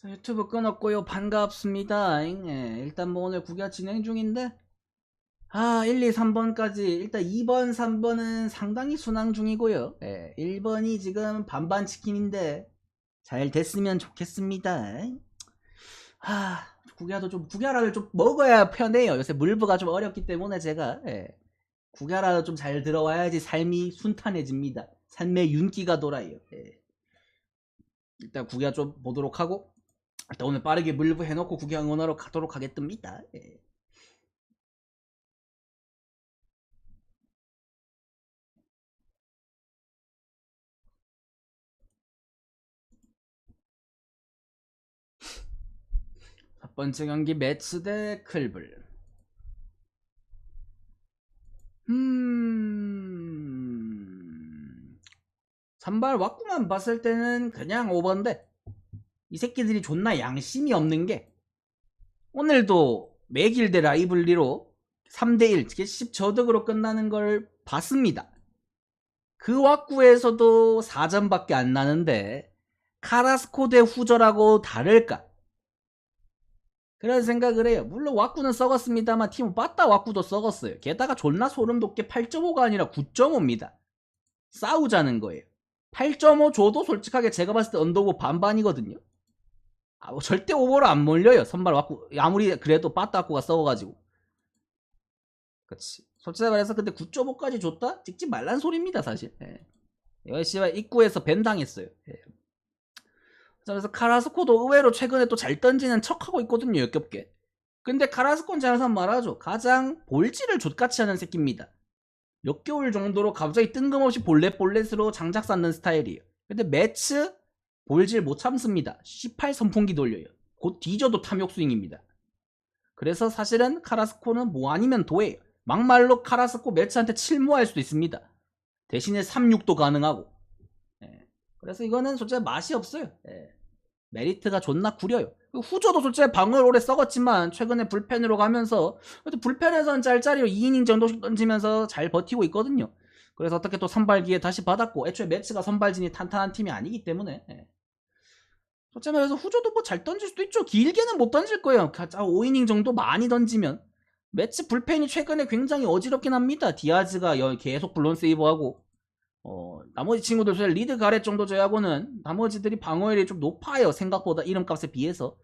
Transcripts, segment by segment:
유튜브 끊었고요. 반갑습니다. 예, 일단 뭐 오늘 구겨 진행 중인데 1, 2, 3번까지 일단 2번, 3번은 상당히 순항 중이고요. 1번이 지금 반반 치킨인데 잘 됐으면 좋겠습니다. 구겨라도 좀 먹어야 편해요. 요새 물부가 좀 어렵기 때문에 제가 구겨라도 좀 잘 들어와야지 삶이 순탄해집니다. 삶의 윤기가 돌아요. 일단 구겨 좀 보도록 하고 일단 오늘 빠르게 물부 해놓고 구경원하러 가도록 하겠습니다. 4번째 경기 매츠 대 클블. 선발 왁구만 봤을 때는 그냥 오버인데 이 새끼들이 존나 양심이 없는 게 오늘도 맥일 대 라이블리로 3대1 10저득으로 끝나는 걸 봤습니다. 그 왁구에서도 4점밖에 안 나는데 카라스코 대 후저라고 다를까? 그런 생각을 해요. 물론 왁구는 썩었습니다만 팀은 빠따 왁구도 썩었어요. 게다가 존나 소름 돋게 8.5가 아니라 9.5입니다. 싸우자는 거예요. 8.5 줘도 솔직하게 제가 봤을 때 언더고 반반이거든요. 뭐 절대 오버로 안 몰려요. 선발 왁구 아무리 그래도 빠따 왁구가 썩어가지고. 그렇지. 솔직히 말해서 근데 9.5까지 줬다? 찍지 말란 소리입니다 사실. 이거 씨발 입구에서 밴 당했어요. 그래서 카라스코도 의외로 최근에 또 잘 던지는 척하고 있거든요. 역겹게. 근데 카라스코는 잘해서 말하죠. 가장 볼질을 족같이 하는 새끼입니다. 몇 개월 정도로 갑자기 뜬금없이 볼렛볼렛으로 장작 쌓는 스타일이에요. 근데 매츠 볼질 못 참습니다. 18 선풍기 돌려요. 곧 뒤져도 탐욕 스윙입니다. 그래서 사실은 카라스코는 뭐 아니면 도예요. 막말로 카라스코 매츠한테 칠모할 수도 있습니다. 대신에 3-6도 가능하고. 그래서 이거는 솔직히 맛이 없어요. 메리트가 존나 구려요. 후저도 솔직히 방어를 오래 썩었지만 최근에 불펜으로 가면서 불펜에서는 짤짤이로 2이닝 정도씩 던지면서 잘 버티고 있거든요. 그래서 어떻게 또 선발기에 다시 받았고 애초에 매치가 선발진이 탄탄한 팀이 아니기 때문에 솔직히 말해서 후저도 뭐 잘 던질 수도 있죠. 길게는 못 던질 거예요. 5이닝 정도 많이 던지면. 매치 불펜이 최근에 굉장히 어지럽긴 합니다. 디아즈가 계속 블론 세이브하고 나머지 친구들 사실 리드 가렛 정도 제하고는 나머지들이 방어율이 좀 높아요. 생각보다 이름값에 비해서.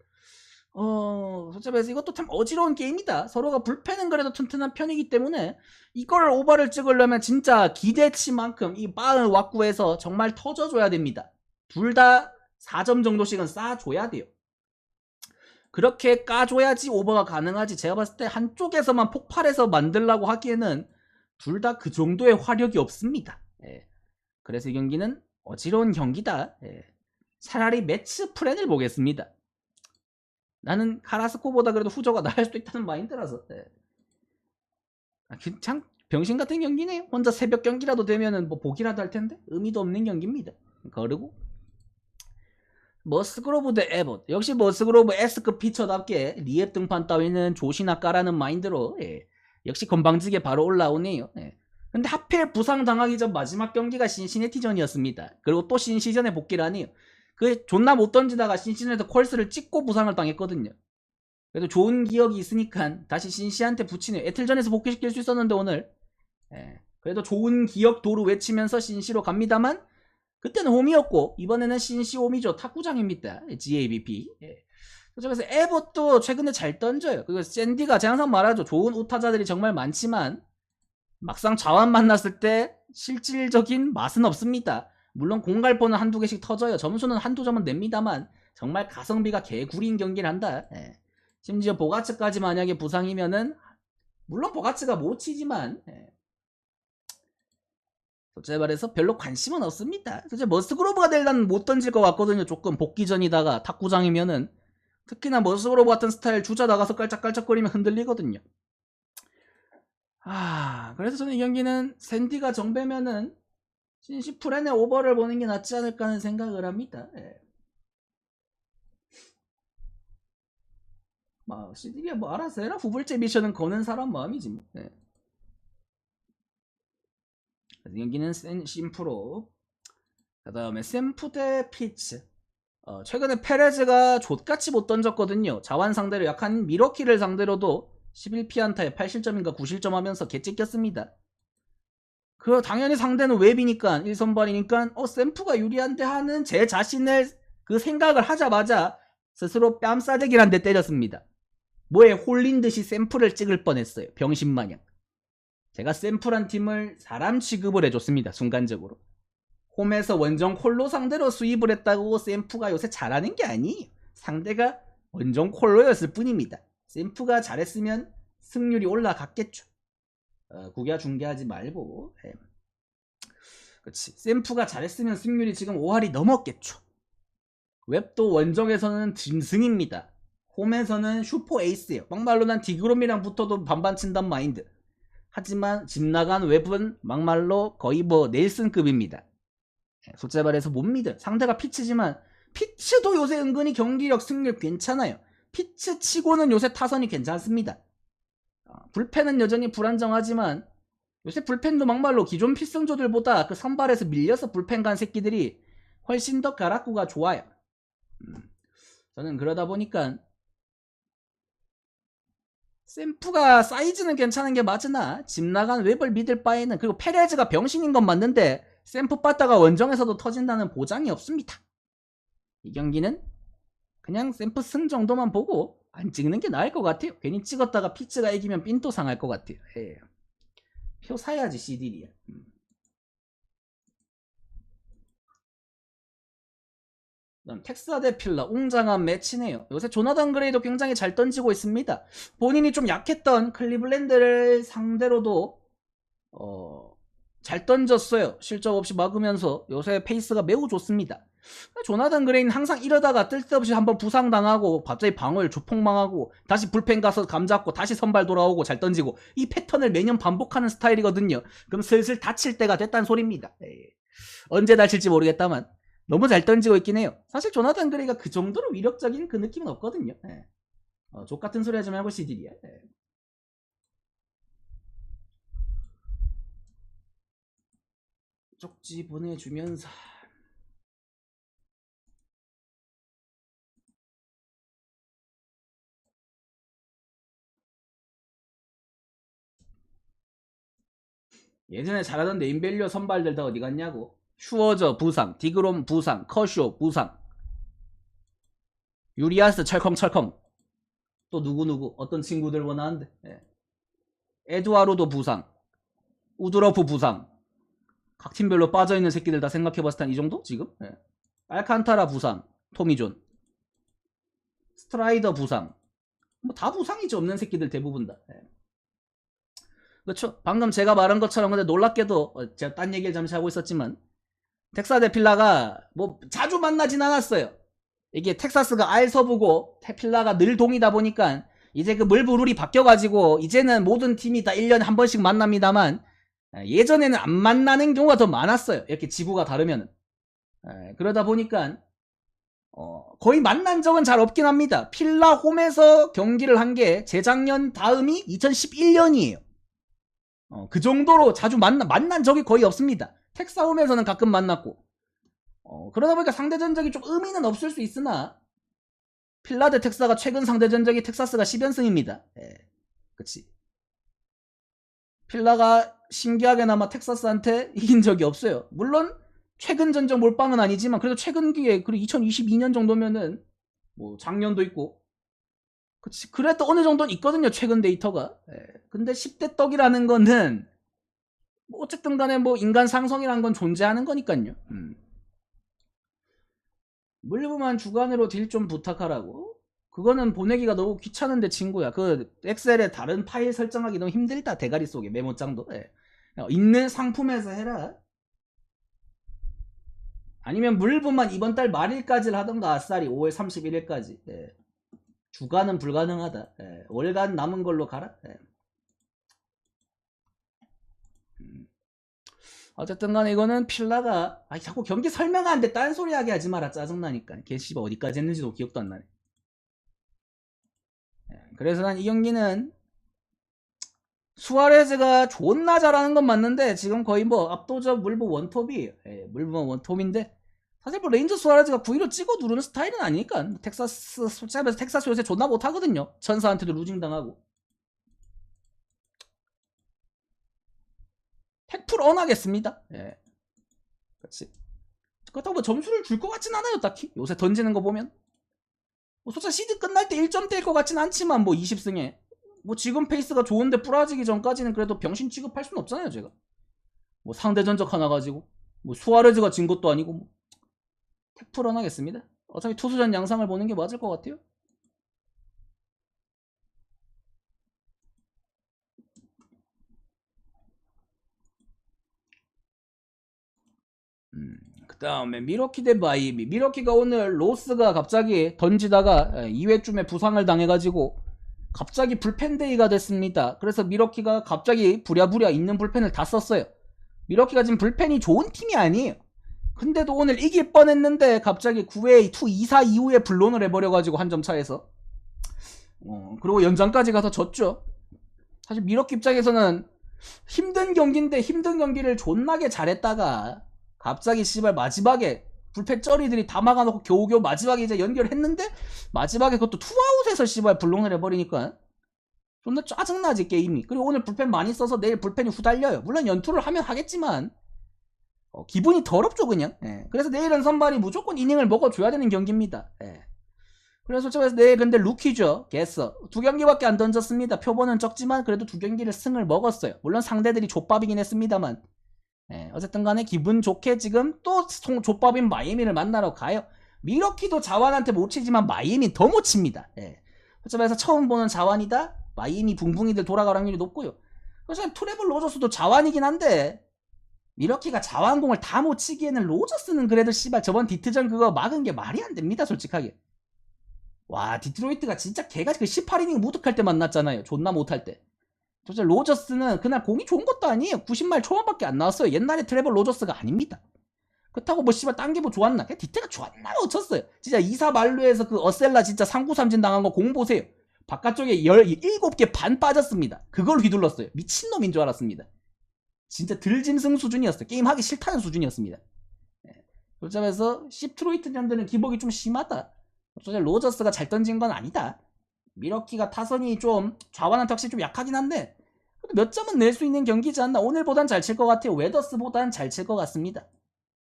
솔직히 말해서 이것도 참 어지러운 게임이다. 서로가 불펜은 그래도 튼튼한 편이기 때문에 이걸 오버를 찍으려면 진짜 기대치만큼 이 빠른 왁구에서 정말 터져줘야 됩니다. 둘 다 4점 정도씩은 쌓아줘야 돼요. 그렇게 까줘야지 오버가 가능하지. 제가 봤을 때 한쪽에서만 폭발해서 만들라고 하기에는 둘 다 그 정도의 화력이 없습니다. 그래서 이 경기는 어지러운 경기다. 차라리 매치 플랜을 보겠습니다. 나는 카라스코보다 그래도 후저가 나을 수도 있다는 마인드라서. 참 병신 같은 경기네. 혼자 새벽 경기라도 되면은 뭐 보기라도 할 텐데 의미도 없는 경기입니다. 그리고 머스그로브 대 에봇. 역시 머스그로브 S급 피처답게 리앱 등판 따위는 조시나 까라는 마인드로 역시 건방지게 바로 올라오네요. 근데 하필 부상당하기 전 마지막 경기가 신시내티전이었습니다. 그리고 또 신시전에 복귀를 하네요. 그 존나 못 던지다가 신시전에서 콜스를 찍고 부상을 당했거든요. 그래도 좋은 기억이 있으니까 다시 신시한테 붙이네요. 애틀전에서 복귀시킬 수 있었는데 오늘 그래도 좋은 기억 도루 외치면서 신시로 갑니다만 그때는 홈이었고 이번에는 신시 홈이죠. 탁구장입니다. GABP. 그래서 에봇도 최근에 잘 던져요. 그리고 샌디가 제가 항상 말하죠. 좋은 우타자들이 정말 많지만 막상 자완 만났을 때 실질적인 맛은 없습니다. 물론 공갈포는 한두 개씩 터져요. 점수는 한두 점은 냅니다만 정말 가성비가 개구리인 경기를 한다. 심지어 보가츠까지 만약에 부상이면은 물론 보가츠가 못 치지만 솔직히 말해서 별로 관심은 없습니다. 솔직히 머스그로브가 될라는 못 던질 것 같거든요. 조금 복귀 전이다가 탁구장이면은 특히나 머스그로브 같은 스타일 주자 나가서 깔짝깔짝거리면 흔들리거든요. 그래서 저는 이 경기는 샌디가 정배면은 신시 프렌의 오버를 보는 게 낫지 않을까 하는 생각을 합니다. CD가 뭐 알아서 해라. 후불제 미션은 거는 사람 마음이지 뭐. 그래서 이 경기는 심프로. 그 다음에 샘프 대 피츠. 최근에 페레즈가 족같이 못 던졌거든요. 자완 상대로 약한 미러키를 상대로도 11피안타에 8실점인가 9실점 하면서 개찍겼습니다. 당연히 상대는 웹이니까 1선발이니까 샘프가 유리한데 하는 제 자신을 그 생각을 하자마자 스스로 뺨싸대기를 한 대 때렸습니다. 뭐에 홀린 듯이 샘프를 찍을 뻔했어요. 병신마냥. 제가 샘프란 팀을 사람 취급을 해줬습니다. 순간적으로. 홈에서 원정 콜로 상대로 수입을 했다고 샘프가 요새 잘하는 게 아니에요. 상대가 원정 콜로였을 뿐입니다. 샘프가 잘했으면 승률이 올라갔겠죠. 국야 중계하지 말고. 그치. 샘프가 잘했으면 승률이 지금 5할이 넘었겠죠. 웹도 원정에서는 짐승입니다. 홈에서는 슈퍼 에이스예요. 막말로 난 디그롬이랑 붙어도 반반 친단 마인드. 하지만 집 나간 웹은 막말로 거의 뭐 넬슨급입니다. 솔직히 말해서 못 믿어요. 상대가 피츠지만 피츠도 요새 은근히 경기력 승률 괜찮아요. 피츠 치고는 요새 타선이 괜찮습니다. 불펜은 여전히 불안정하지만 요새 불펜도 막말로 기존 필승조들보다 그 선발에서 밀려서 불펜 간 새끼들이 훨씬 더 가락구가 좋아요. 저는 그러다 보니까 샘프가 사이즈는 괜찮은 게 맞으나 집 나간 웹을 믿을 바에는, 그리고 페레즈가 병신인 건 맞는데 샘프 빠따가 원정에서도 터진다는 보장이 없습니다. 이 경기는 그냥 샘프 승 정도만 보고 안 찍는 게 나을 것 같아요. 괜히 찍었다가 피츠가 이기면 삔또 상할 것 같아요. 표 사야지 CD리야. 텍사 대 필라 웅장한 매치네요. 요새 조나단 그레이도 굉장히 잘 던지고 있습니다. 본인이 좀 약했던 클리블랜드를 상대로도 잘 던졌어요. 실점 없이 막으면서 요새 페이스가 매우 좋습니다. 조나단 그레이는 항상 이러다가 뜰데없이 한번 부상당하고 갑자기 방어를 조폭망하고 다시 불펜 가서 감 잡고 다시 선발 돌아오고 잘 던지고, 이 패턴을 매년 반복하는 스타일이거든요. 그럼 슬슬 다칠 때가 됐다는 소리입니다. 언제 다칠지 모르겠다만 너무 잘 던지고 있긴 해요. 사실 조나단 그레이가 그 정도로 위력적인 그 느낌은 없거든요. 족같은 소리 하지 말고 CD리야. 쪽지 보내주면서 예전에 잘하던 네임밸류 선발들 다 어디 갔냐고. 슈어저 부상, 디그롬 부상, 커쇼 부상, 유리아스 철컹철컹, 또 누구누구 어떤 친구들 원하는데, 에드와르도 부상, 우드러프 부상, 각 팀별로 빠져있는 새끼들 다 생각해봤을 땐 이 정도? 지금? 알칸타라 부상, 토미존, 스트라이더 부상, 뭐 다 부상이지. 없는 새끼들 대부분 다. 그렇죠. 방금 제가 말한 것처럼, 근데 놀랍게도 제가 딴 얘기를 잠시 하고 있었지만 텍사 대 필라가 뭐 자주 만나진 않았어요. 이게 텍사스가 알서부고 필라가 늘 동이다 보니까 이제 그 물부 룰이 바뀌어가지고 이제는 모든 팀이 다 1년에 한 번씩 만납니다만, 예전에는 안 만나는 경우가 더 많았어요. 이렇게 지구가 다르면. 그러다 보니까 거의 만난 적은 잘 없긴 합니다. 필라 홈에서 경기를 한 게 재작년 다음이 2011년이에요. 그 정도로 자주 만난 적이 거의 없습니다. 텍사 홈에서는 가끔 만났고. 그러다 보니까 상대 전적이 좀 의미는 없을 수 있으나 필라 대 텍사가 최근 상대 전적이 텍사스가 10연승입니다. 그치. 필라가 신기하게나마 텍사스한테 이긴 적이 없어요. 물론 최근 전적 몰빵은 아니지만 그래도 최근 기에, 그리고 2022년 정도면은 뭐 작년도 있고, 그치. 그래도 어느 정도는 있거든요, 최근 데이터가. 근데 10대 떡이라는 거는 뭐 어쨌든 간에 뭐 인간 상성이란 건 존재하는 거니까요. 물부만 주간으로 딜 좀 부탁하라고? 그거는 보내기가 너무 귀찮은데 친구야. 그 엑셀에 다른 파일 설정하기 너무 힘들다. 대가리 속에 메모장도. 있는 상품에서 해라. 아니면 물부만 이번 달 말일까지를 하던가 아싸리 5월 31일까지. 주간은 불가능하다. 월간 남은 걸로 가라. 어쨌든 간에 이거는 필라가 자꾸 경기 설명하는데 딴소리 하게 하지 마라. 짜증나니까. 걔 씨발 어디까지 했는지도 기억도 안 나네. 그래서 난 이 경기는 수아레즈가 존나 잘하는 건 맞는데 지금 거의 뭐 압도적 물부 원톱이에요. 물부 원톱인데 사실 뭐 레인저 수아레즈가 9위로 찍어 누르는 스타일은 아니니까. 텍사스 솔직히 텍사스 요새 존나 못하거든요. 천사한테도 루징 당하고. 100% 언하겠습니다. 예. 그렇지. 그렇다고 뭐 점수를 줄 것 같진 않아요, 딱히. 요새 던지는 거 보면. 뭐 솔직히 시즌 끝날 때 1점대일 것 같진 않지만 뭐 20승에. 뭐 지금 페이스가 좋은데 부러지기 전까지는 그래도 병신 취급할 수는 없잖아요, 제가. 뭐 상대 전적 하나 가지고. 뭐 수아레즈가 진 것도 아니고 뭐. 100% 언하겠습니다. 어차피 투수전 양상을 보는 게 맞을 것 같아요. 그 다음에 미러키 대 마이애미. 미러키가 오늘 로스가 갑자기 던지다가 2회쯤에 부상을 당해가지고 갑자기 불펜데이가 됐습니다. 그래서 미러키가 갑자기 부랴부랴 있는 불펜을 다 썼어요. 미러키가 지금 불펜이 좋은 팀이 아니에요. 근데도 오늘 이길 뻔했는데 갑자기 9회 2사 이후에 블론을 해버려가지고 한 점 차에서 그리고 연장까지 가서 졌죠. 사실 미러키 입장에서는 힘든 경기인데 힘든 경기를 존나게 잘했다가 갑자기 씨발 마지막에 불펜 쩌리들이 다 막아놓고 겨우겨우 마지막에 이제 연결했는데 마지막에 그것도 투아웃에서 씨발 블론을 해버리니까 존나 짜증나지 게임이. 그리고 오늘 불펜 많이 써서 내일 불펜이 후달려요. 물론 연투를 하면 하겠지만 기분이 더럽죠 그냥. 예. 그래서 내일은 선발이 무조건 이닝을 먹어줘야 되는 경기입니다. 예. 그래서 솔직히 내일 근데 루키죠. 개써 2경기밖에 안 던졌습니다. 표본은 적지만 그래도 2경기를 승을 먹었어요. 물론 상대들이 족밥이긴 했습니다만 어쨌든 간에 기분 좋게 지금 또 족밥인 마이애미를 만나러 가요. 미러키도 자완한테 못 치지만 마이애미 더 못 칩니다. 어쩌면서 처음 보는 자완이다. 마이애미 붕붕이들 돌아갈 확률이 높고요. 그래서 트래블 로저스도 자완이긴 한데 미러키가 자완공을 다 못 치기에는 로저스는 그래도 씨발 저번 디트전 그거 막은 게 말이 안 됩니다 솔직하게. 와 디트로이트가 진짜 걔가 그 18이닝 무득할 때 만났잖아요. 존나 못할 때. 도대체 로저스는 그날 공이 좋은 것도 아니에요. 90말 초반밖에 안 나왔어요. 옛날에 트래블 로저스가 아닙니다. 그렇다고 뭐 씨발 딴 게 뭐 좋았나? 그냥 디테가 존나 놓쳤어요. 진짜 2사 만루에서 그 어셀라 진짜 3구 삼진 당한 거 공 보세요. 바깥쪽에 17개 반 빠졌습니다. 그걸 휘둘렀어요. 미친놈인 줄 알았습니다. 진짜 들짐승 수준이었어요. 게임 하기 싫다는 수준이었습니다. 그렇자면서 시트로이트 년들은 기복이 좀 심하다. 사실 로저스가 잘 던진 건 아니다. 미러키가 타선이 좀 좌완한테 확실히 좀 약하긴 한데 몇 점은 낼 수 있는 경기지 않나. 오늘보단 잘 칠 것 같아요. 웨더스보단 잘 칠 것 같습니다.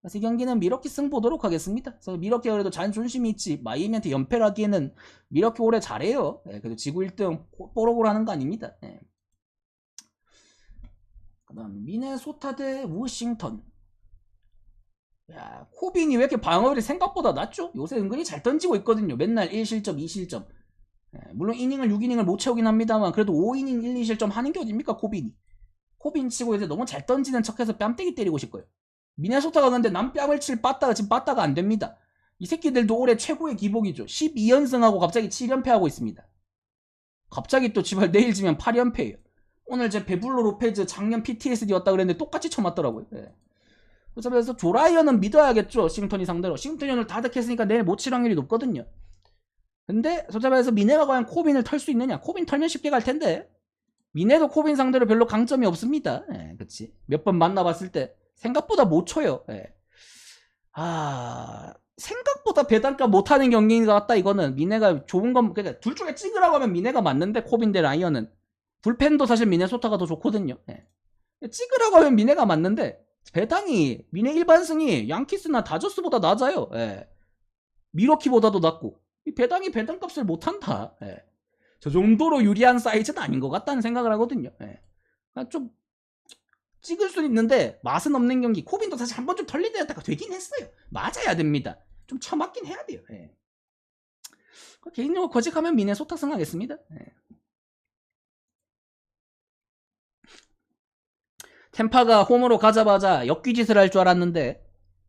그래서 이 경기는 미러키 승 보도록 하겠습니다. 그래서 미러키가 그래도 자존심이 있지 마이애미한테 연패를 하기에는 미러키 올해 잘해요. 그래도 지구 1등 뽀록을 하는 거 아닙니다. 그 다음 미네소타 대 워싱턴. 야 코빈이 왜 이렇게 방어율이 생각보다 낮죠? 요새 은근히 잘 던지고 있거든요. 맨날 1실점 2실점. 물론 이닝을 6이닝을 못 채우긴 합니다만 그래도 5이닝 1, 2실점 하는 게 어딥니까 코빈이. 코빈 치고 이제 너무 잘 던지는 척해서 뺨때기 때리고 싶고요. 미네소타가 근데 남 뺨을 칠 빠따가 지금 빠따가 안 됩니다. 이 새끼들도 올해 최고의 기복이죠. 12연승하고 갑자기 7연패하고 있습니다. 갑자기 또 지발 내일 지면 8연패예요. 오늘 제 베블로 로페즈 작년 PTSD였다 그랬는데 똑같이 쳐맞더라고요. 그래서 조라이언은 믿어야겠죠. 싱턴이 상대로. 싱턴이 오늘 다득했으니까 내일 못 칠 확률이 높거든요. 근데 솔직히 말해서 미네가 과연 코빈을 털 수 있느냐. 코빈 털면 쉽게 갈 텐데 미네도 코빈 상대로 별로 강점이 없습니다. 그치. 몇 번 만나봤을 때 생각보다 못 쳐요. 생각보다 배당가 못하는 경기인 것 같다. 이거는 미네가 좋은 건 그러니까 둘 중에 찍으라고 하면 미네가 맞는데 코빈 대 라이언은 불펜도 사실 미네소타가 더 좋거든요. 찍으라고 하면 미네가 맞는데 배당이 미네 일반승이 양키스나 다저스보다 낮아요. 미러키보다도 낮고 이 배당이 배당값을 못한다. 저 정도로 유리한 사이즈는 아닌 것 같다는 생각을 하거든요. 좀 찍을 수는 있는데 맛은 없는 경기. 코빈도 사실 한 번쯤 털리다가 되긴 했어요. 맞아야 됩니다. 좀 쳐맞긴 해야 돼요. 개인적으로 거짓하면 미네소타 승하겠습니다. 템파가 홈으로 가자마자 역귀짓을 할 줄 알았는데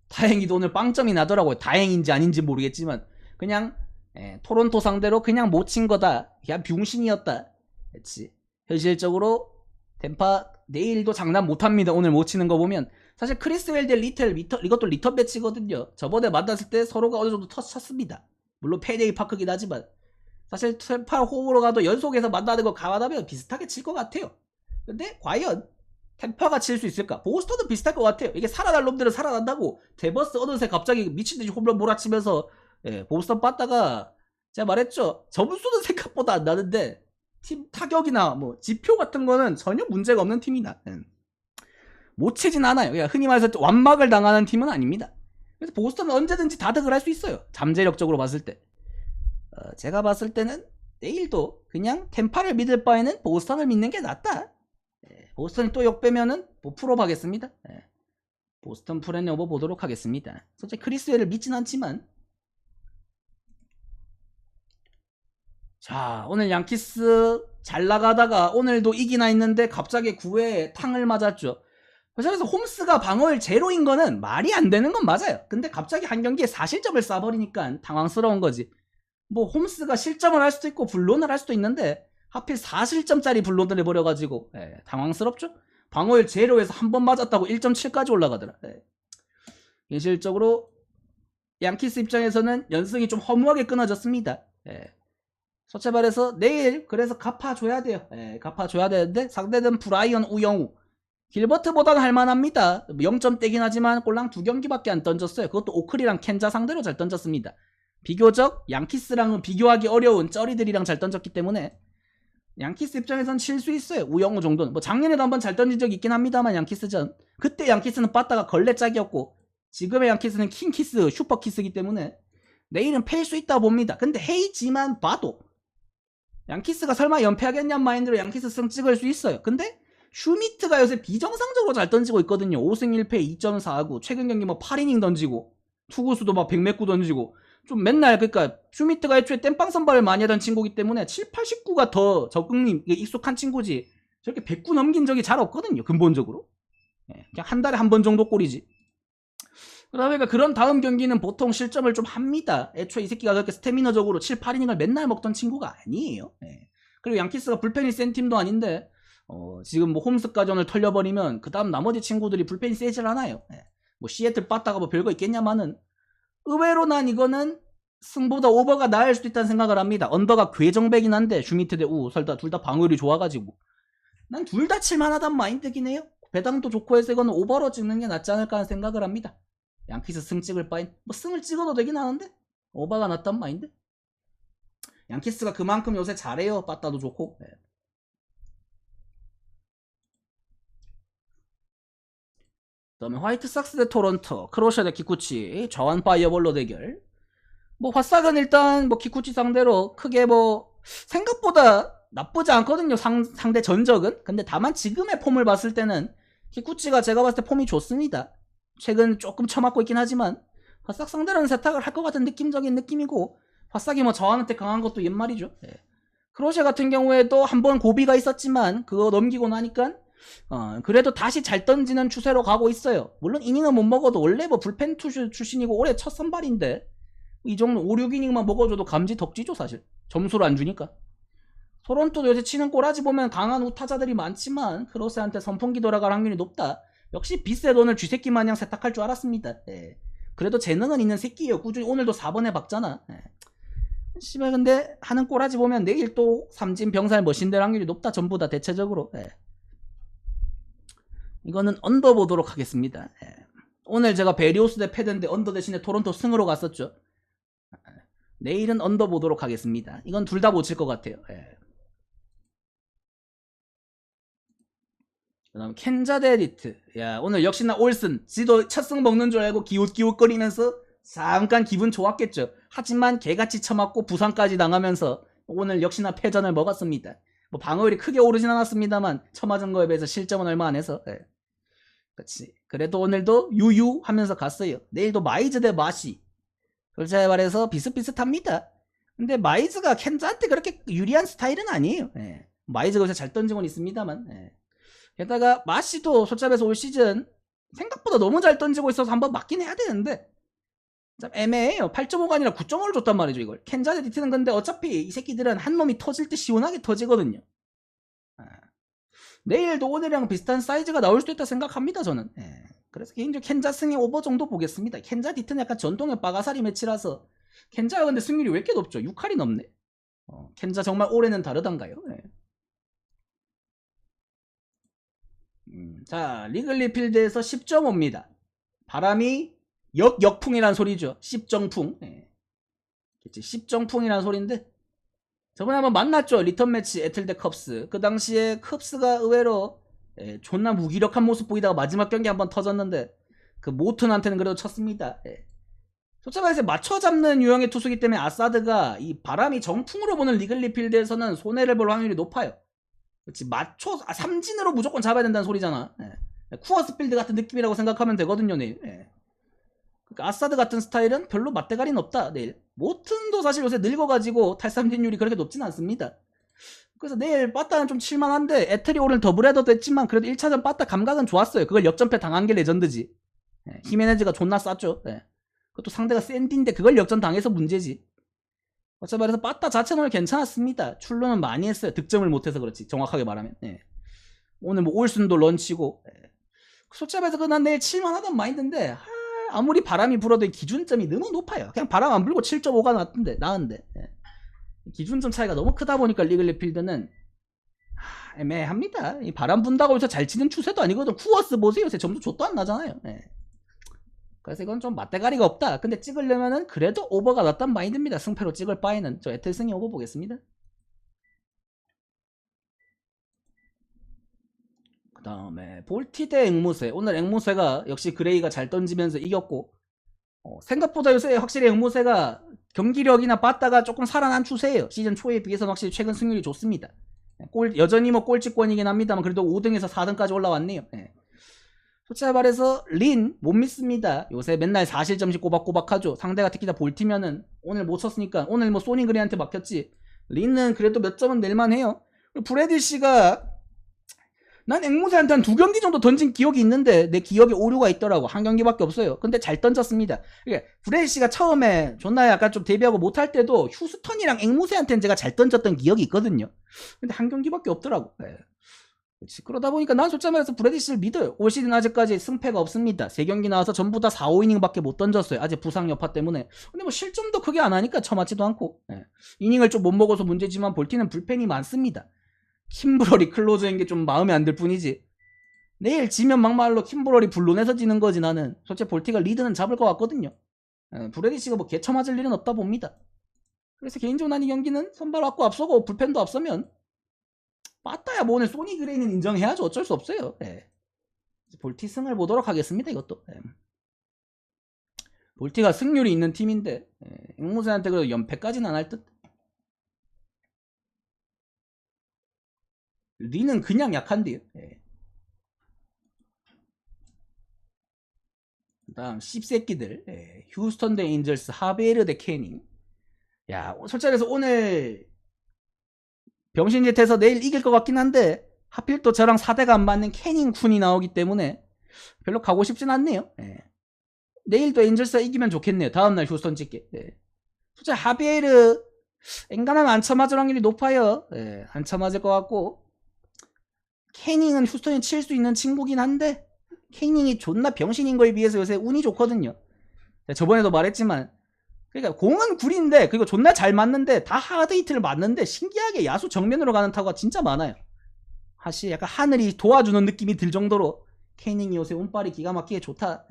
다행히도 오늘 빵점이 나더라고요. 다행인지 아닌지 모르겠지만 그냥 토론토 상대로 그냥 못 친 거다. 그냥 병신이었다. 그렇지. 현실적으로 템파 내일도 장난 못합니다. 오늘 못 치는 거 보면. 사실 크리스웰 대 리틀 이것도 리턴 배치거든요. 저번에 만났을 때 서로가 어느 정도 터치 쳤습니다. 물론 페이데이 파크긴 하지만 사실 템파 홈으로 가도 연속해서 만나는 거 감안하면 비슷하게 칠 것 같아요. 근데 과연 템파가 칠 수 있을까? 보스턴도 비슷할 것 같아요. 이게 살아날 놈들은 살아난다고 데버스 어느새 갑자기 미친듯이 홈런 몰아치면서 보스턴 빠다가 제가 말했죠. 점수는 생각보다 안 나는데 팀 타격이나 뭐 지표 같은 거는 전혀 문제가 없는 팀이다. 못 치진 않아요. 그냥 흔히 말해서 완막을 당하는 팀은 아닙니다. 그래서 보스턴은 언제든지 다득을 할 수 있어요. 잠재력적으로 봤을 때. 제가 봤을 때는 내일도 그냥 템파를 믿을 바에는 보스턴을 믿는 게 낫다. 보스턴이 또 역배면은 뭐 풀업 하겠습니다. 보스턴 프렌 오버 보도록 하겠습니다. 솔직히 크리스웰을 믿진 않지만. 자, 오늘 양키스 잘 나가다가 오늘도 이기나 했는데 갑자기 9회에 탕을 맞았죠. 그래서 홈스가 방어율 제로인 거는 말이 안 되는 건 맞아요. 근데 갑자기 한 경기에 4실점을 쏴버리니까 당황스러운 거지. 뭐 홈스가 실점을 할 수도 있고 불론을 할 수도 있는데 하필 4실점짜리 불론을 해버려가지고 당황스럽죠. 방어율 제로에서 한 번 맞았다고 1.7까지 올라가더라. 현실적으로 양키스 입장에서는 연승이 좀 허무하게 끊어졌습니다. 솔직히 말해서 내일 그래서 갚아줘야 돼요. 갚아줘야 되는데 상대는 브라이언 우영우 길버트보다는 할만합니다. 0점대긴 하지만 꼴랑 2경기밖에 안 던졌어요. 그것도 오클이랑 켄자 상대로 잘 던졌습니다. 비교적 양키스랑은 비교하기 어려운 쩌리들이랑 잘 던졌기 때문에 양키스 입장에선 칠 수 있어요. 우영우 정도는. 뭐 작년에도 한번 잘 던진 적이 있긴 합니다만 양키스전. 그때 양키스는 빠따가 걸레짝이었고 지금의 양키스는 킹키스, 슈퍼키스이기 때문에 내일은 패일 수 있다 봅니다. 근데 헤이지만 봐도 양키스가 설마 연패하겠냐 마인드로 양키스 승 찍을 수 있어요. 근데 슈미트가 요새 비정상적으로 잘 던지고 있거든요. 5승 1패 2.49 최근 경기 뭐 8이닝 던지고 투구수도 막 100몇구 던지고 좀 맨날 그러니까 슈미트가 애초에 땜빵 선발을 많이 하던 친구기 때문에 7, 89가 더 적응이 익숙한 친구지 저렇게 100구 넘긴 적이 잘 없거든요. 근본적으로 그냥 한 달에 한 번 정도 꼴이지. 그러니까 그런 다음 경기는 보통 실점을 좀 합니다. 애초에 이 새끼가 그렇게 스태미너적으로 7, 8이닝을 맨날 먹던 친구가 아니에요. 그리고 양키스가 불펜이 센 팀도 아닌데 지금 뭐 홈스까전을 털려버리면 그 다음 나머지 친구들이 불펜이 세질 않아요. 뭐 시애틀 빠따가 뭐 별거 있겠냐마는 의외로 난 이거는 승보다 오버가 나을 수도 있다는 생각을 합니다. 언더가 괴정배긴 한데 슈미트 대 우 둘 다 방어율이 좋아가지고 난 둘 다 칠만하단 마인드긴 해요. 배당도 좋고 해서 이거는 오버로 찍는 게 낫지 않을까 하는 생각을 합니다. 양키스 승 찍을 바엔 뭐 승을 찍어도 되긴 하는데 오버가 낫단 마인드. 양키스가 그만큼 요새 잘해요. 빠따도 좋고. 그다음에 화이트삭스 대 토론토, 크로셔 대 키쿠치, 저완 파이어볼로 대결. 뭐 화싹은 일단 뭐 키쿠치 상대로 크게 뭐 생각보다 나쁘지 않거든요. 상대 전적은. 근데 다만 지금의 폼을 봤을 때는 키쿠치가 제가 봤을 때 폼이 좋습니다. 최근 조금 처맞고 있긴 하지만 화싹 상대로는 세탁을 할 것 같은 느낌적인 느낌이고 화싹이 뭐 저한테 강한 것도 옛말이죠. 크로셔 같은 경우에도 한번 고비가 있었지만 그거 넘기고 나니까 그래도 다시 잘 던지는 추세로 가고 있어요. 물론 이닝은 못 먹어도 원래 뭐 불펜 투수 출신이고 올해 첫 선발인데 이 정도 5, 6이닝만 먹어줘도 감지 덕지죠 사실. 점수를 안 주니까. 토론토도 요새 치는 꼬라지 보면 강한 우타자들이 많지만 크로스한테 선풍기 돌아갈 확률이 높다. 역시 비세돈을 쥐새끼 마냥 세탁할 줄 알았습니다. 그래도 재능은 있는 새끼예요. 꾸준히 오늘도 4번에 박잖아. 씨발 근데 하는 꼬라지 보면 내일 또 삼진 병살 머신될 확률이 높다. 전부 다 대체적으로. 이거는 언더 보도록 하겠습니다. 오늘 제가 베리오스 대 패드인데 언더 대신에 토론토 승으로 갔었죠. 내일은 언더 보도록 하겠습니다. 이건 둘 다 못 칠 것 같아요. 그 다음 켄자 대 리트. 야 오늘 역시나 올슨 지도 첫 승 먹는 줄 알고 기웃기웃거리면서 잠깐 기분 좋았겠죠. 하지만 개같이 쳐맞고 부상까지 당하면서 오늘 역시나 패전을 먹었습니다. 뭐 방어율이 크게 오르진 않았습니다만 쳐맞은 거에 비해서 실점은 얼마 안 해서 그치. 그래도 오늘도 유유 하면서 갔어요. 내일도 마이즈 대 마시. 솔직히 말해서 비슷비슷합니다. 근데 마이즈가 켄자한테 그렇게 유리한 스타일은 아니에요. 마이즈가 요새 잘 던지곤 있습니다만. 게다가 마시도 솔직히 말해서 올 시즌 생각보다 너무 잘 던지고 있어서 한번 맞긴 해야 되는데 참 애매해요. 8.5가 아니라 9.5를 줬단 말이죠 이걸. 켄자 대 리트는 근데 어차피 이 새끼들은 한 놈이 터질 때 시원하게 터지거든요. 내일도 오늘이랑 비슷한 사이즈가 나올 수도 있다 생각합니다 저는. 그래서 개인적으로 켄자 승의 오버 정도 보겠습니다. 켄자 디트는 약간 전통의 빠가사리 매치라서 켄자가 근데 승률이 왜 이렇게 높죠? 6할이 넘네. 켄자 정말 올해는 다르단가요? 자, 리글리 필드에서 10.5입니다. 바람이 역풍이란 소리죠. 10정풍. 예. 10정풍이란 소리인데, 저번에 한번 만났죠. 리턴 매치 애틀 대 컵스. 그 당시에 컵스가 의외로 존나 무기력한 모습 보이다가 마지막 경기 한번 터졌는데, 그 모튼한테는 그래도 쳤습니다. 솔직히 말해서 맞춰 잡는 유형의 투수기 때문에 아사드가 이 바람이 정풍으로 보는 리글리 필드에서는 손해를 볼 확률이 높아요. 그렇지, 삼진으로 무조건 잡아야 된다는 소리잖아. 쿠어스 필드 같은 느낌이라고 생각하면 되거든요, 내일. 그러니까 아사드 같은 스타일은 별로 맞대가리는 없다, 내일. 모튼도 사실 요새 늙어가지고 탈삼진율이 그렇게 높진 않습니다. 그래서 내일 빠따는 좀 칠만한데, 에테리 오늘 더블헤더도 했지만 그래도 1차전 빠따 감각은 좋았어요. 그걸 역전패 당한 게 레전드지. 히메네즈가 존나 쌌죠. 그것도 상대가 샌디인데 그걸 역전 당해서 문제지. 어차피 말해서 빠따 자체는 오늘 괜찮았습니다. 출루는 많이 했어요. 득점을 못해서 그렇지, 정확하게 말하면. 오늘 뭐 올순도 런치고. 솔직히 말해서 난 내일 칠만하던 마인드인데, 아무리 바람이 불어도 기준점이 너무 높아요. 그냥 바람 안 불고 7.5가 나은데 기준점 차이가 너무 크다 보니까 리글리 필드는 애매합니다. 이 바람 분다고 해서 잘 치는 추세도 아니거든. 쿠어스 보세요. 요새 점수 좆도 안 나잖아요. 그래서 이건 좀 맞대가리가 없다. 근데 찍으려면은 그래도 오버가 낫단 마인드입니다. 승패로 찍을 바에는. 저 에텔승이 오버 보겠습니다. 그 다음에 볼티 대 앵무새. 오늘 앵무새가 역시 그레이가 잘 던지면서 이겼고, 생각보다 요새 확실히 앵무새가 경기력이나 빠따가 조금 살아난 추세예요. 시즌 초에 비해서는 확실히 최근 승률이 좋습니다. 여전히 뭐 꼴찌권이긴 합니다만 그래도 5등에서 4등까지 올라왔네요. 솔직히 말해서 린 못 믿습니다. 요새 맨날 4실점씩 꼬박꼬박 하죠. 상대가 특히 다 볼티면은 오늘 못 쳤으니까 오늘 뭐 소니 그레이한테 막혔지. 린은 그래도 몇 점은 낼만 해요. 브래디 씨가, 난 앵무새한테 한 2경기 정도 던진 기억이 있는데 내 기억에 오류가 있더라고. 1경기밖에 없어요. 근데 잘 던졌습니다. 그러니까 브래디 씨가 처음에 존나 약간 좀 데뷔하고 못할 때도 휴스턴이랑 앵무새한테는 제가 잘 던졌던 기억이 있거든요. 근데 1경기밖에 없더라고. 그렇지. 그러다 보니까 난 솔직히 말해서 브래디 씨를 믿어요. 올 시즌 아직까지 승패가 없습니다. 3경기 나와서 전부 다 4, 5이닝밖에 못 던졌어요. 아직 부상 여파 때문에. 근데 뭐 실점도 크게 안 하니까 처맞지도 않고. 이닝을 좀 못 먹어서 문제지만 볼티는 불펜이 많습니다. 킴브러리 클로저인 게 좀 마음에 안 들 뿐이지. 내일 지면 막말로 킴브러리 불론해서 지는 거지. 나는 솔직히 볼티가 리드는 잡을 것 같거든요. 브래디 씨가 뭐 개처 맞을 일은 없다 봅니다. 그래서 개인적으로 난 이 경기는 선발 왔고 앞서고 불펜도 앞서면 빠따야 뭐 오늘 소니 그레이는 인정해야죠. 어쩔 수 없어요. 볼티 승을 보도록 하겠습니다. 이것도. 볼티가 승률이 있는 팀인데 앵무새한테 그래도 연패까지는 안 할 듯. 리는 그냥 약한데요. 그 다음 씹새끼들. 휴스턴 대 엔젤스, 하베르 대 캐닝. 야, 솔직히 말해서 오늘 병신짓해서 내일 이길 것 같긴 한데 하필 또 저랑 4대가 안 맞는 캐닝 쿤이 나오기 때문에 별로 가고 싶진 않네요. 내일도 엔젤스가 이기면 좋겠네요. 다음날 휴스턴 찍게. 솔직히 하베르 엔간하면 안 쳐맞을 확률이 높아요. 안 쳐맞을 것 같고, 캐닝은 휴스턴이 칠 수 있는 친구긴 한데 캐닝이 존나 병신인 거에 비해서 요새 운이 좋거든요. 저번에도 말했지만, 그러니까 공은 구린데 그리고 존나 잘 맞는데 다 하드히트를 맞는데 신기하게 야수 정면으로 가는 타구가 진짜 많아요. 사실 약간 하늘이 도와주는 느낌이 들 정도로 캐닝이 요새 운빨이 기가 막히게 좋다.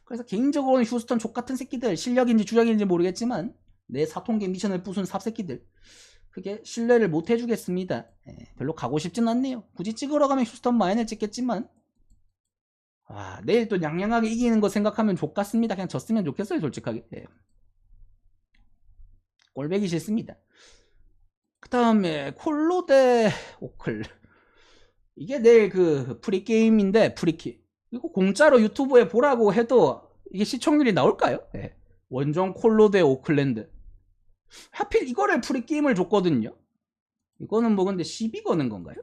그래서 개인적으로는 휴스턴 족같은 새끼들, 실력인지 주력인지 모르겠지만 내 사통계 미션을 부순 삽새끼들, 그게 신뢰를 못 해주겠습니다. 별로 가고 싶진 않네요. 굳이 찍으러 가면 휴스턴 마인을 찍겠지만, 내일 또 양양하게 이기는 거 생각하면 족같습니다. 그냥 졌으면 좋겠어요, 솔직하게. 꼴배기 싫습니다. 그 다음에 콜로 대 오클. 이게 내일 그 프리게임인데, 프리킥. 이거 공짜로 유튜브에 보라고 해도 이게 시청률이 나올까요? 원정 콜로 대 오클랜드. 하필 이거를 프리게임을 줬거든요. 이거는 뭐 근데 시비 거는 건가요?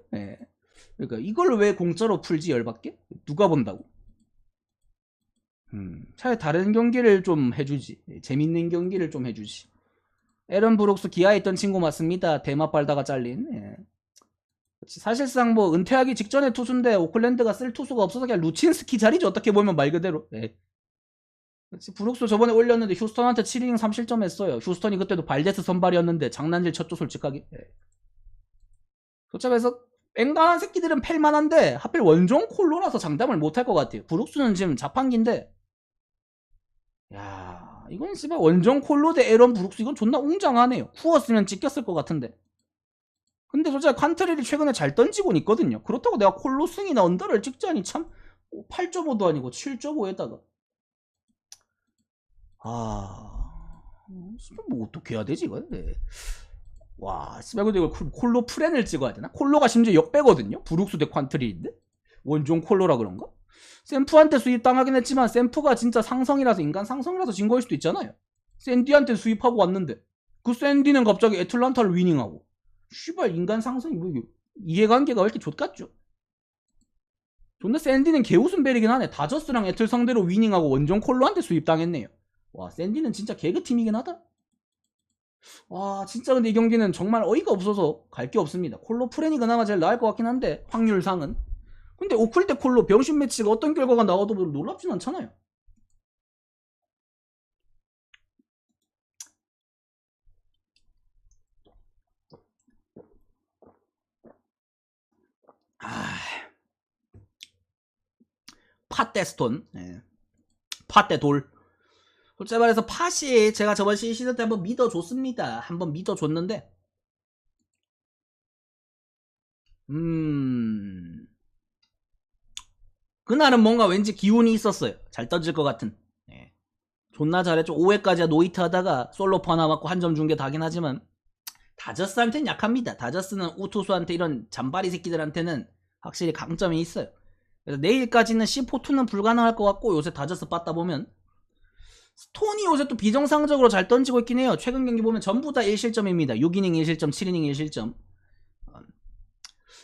그러니까 이걸 왜 공짜로 풀지, 열받게? 누가 본다고? 차라리 다른 경기를 좀 해주지. 재밌는 경기를 좀 해주지. 에런 브룩스 기아에 있던 친구 맞습니다. 대마 빨다가 잘린. 사실상 뭐 은퇴하기 직전의 투수인데 오클랜드가 쓸 투수가 없어서 그냥 루친스키 자리죠. 어떻게 보면 말 그대로. 브룩스 저번에 올렸는데 휴스턴한테 7이닝 3실점 했어요. 휴스턴이 그때도 발데스 선발이었는데 장난질 쳤죠, 솔직하게. 솔직히 해서 뺑간한 새끼들은 팰만한데 하필 원정 콜로라서 장담을 못할 것 같아요. 브룩스는 지금 자판기인데 야 이건 씨발 원정 콜로 대 에런 브룩스 이건 존나 웅장하네요. 쿠었으면 찍혔을 것 같은데 근데 솔직히 칸트렐이 최근에 잘 던지곤 있거든요. 그렇다고 내가 콜로 승이나 언더를 찍자니 참 8.5도 아니고 7.5에다가 뭐 어떻게 해야 되지 이거? 네. 와, 씨발 근데 이거 콜로 프렌을 찍어야 되나? 콜로가 심지어 역배거든요. 브룩스 대 칸트릴인데 원종 콜로라 그런가? 샘프한테 수입 당하긴 했지만 샘프가 진짜 상성이라서 인간 상성이라서 진 거일 수도 있잖아요. 샌디한테 수입하고 왔는데 그 샌디는 갑자기 애틀란타를 위닝하고 씨발 인간 상성이 뭐 이해관계가 왜 이렇게 좆같죠? 존나 샌디는 개웃음벨이긴 하네. 다저스랑 애틀 상대로 위닝하고 원정 콜로한테 수입 당했네요. 와 샌디는 진짜 개그팀이긴 하다. 와 진짜 근데 이 경기는 정말 어이가 없어서 갈 게 없습니다. 콜로 프렌이 그나마 제일 나을 것 같긴 한데 확률상은. 근데 오클 대 콜로 병신 매치가 어떤 결과가 나와도 별로 놀랍진 않잖아요. 팟 대 스톤, 팟 대 돌. 솔직히 말해서 팟이 제가 저번 시즌 때 한번 믿어줬습니다. 한번 믿어줬는데 그날은 뭔가 왠지 기운이 있었어요. 잘 던질 것 같은. 존나 잘했죠. 5회까지 노이트 하다가 솔로퍼 하나 맞고 한 점 준 게 다긴 하지만 다저스한테는 약합니다. 다저스는 우투수한테 이런 잔바리 새끼들한테는 확실히 강점이 있어요. 그래서 내일까지는 C4-2는 불가능할 것 같고 요새 다저스 빠따 보면 스톤이 요새 또 비정상적으로 잘 던지고 있긴 해요. 최근 경기 보면 전부 다 1실점입니다. 6이닝 1실점, 7이닝 1실점.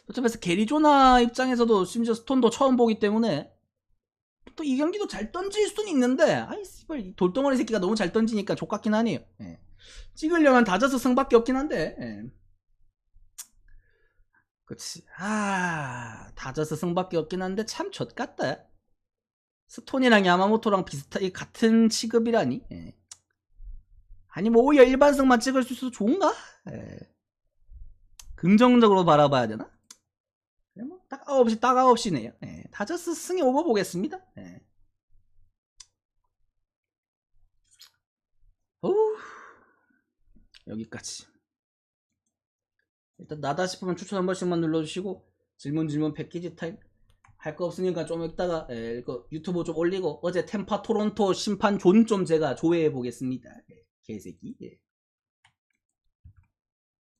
어차피 게리조나 입장에서도 심지어 스톤도 처음 보기 때문에 또 이 경기도 잘 던질 수는 있는데 아이 씨발 돌덩어리 새끼가 너무 잘 던지니까 족같긴 하네요. 찍으려면 다저스 승밖에 없긴 한데 그치 다저스 승밖에 없긴 한데 참 젖같다. 스톤이랑 야마모토랑 비슷하게 같은 취급이라니. 아니 뭐 오히려 일반승만 찍을 수 있어서 좋은가? 긍정적으로 바라봐야 되나? 뭐 따가없이네요. 다저스 승에 오버 보겠습니다. 여기까지. 일단 나다 싶으면 추천 한 번씩만 눌러주시고 질문 패키지 타임 할 거 없으니까 좀 이따가 유튜브 좀 올리고 어제 템파 토론토 심판 존 좀 제가 조회해 보겠습니다. 개새끼.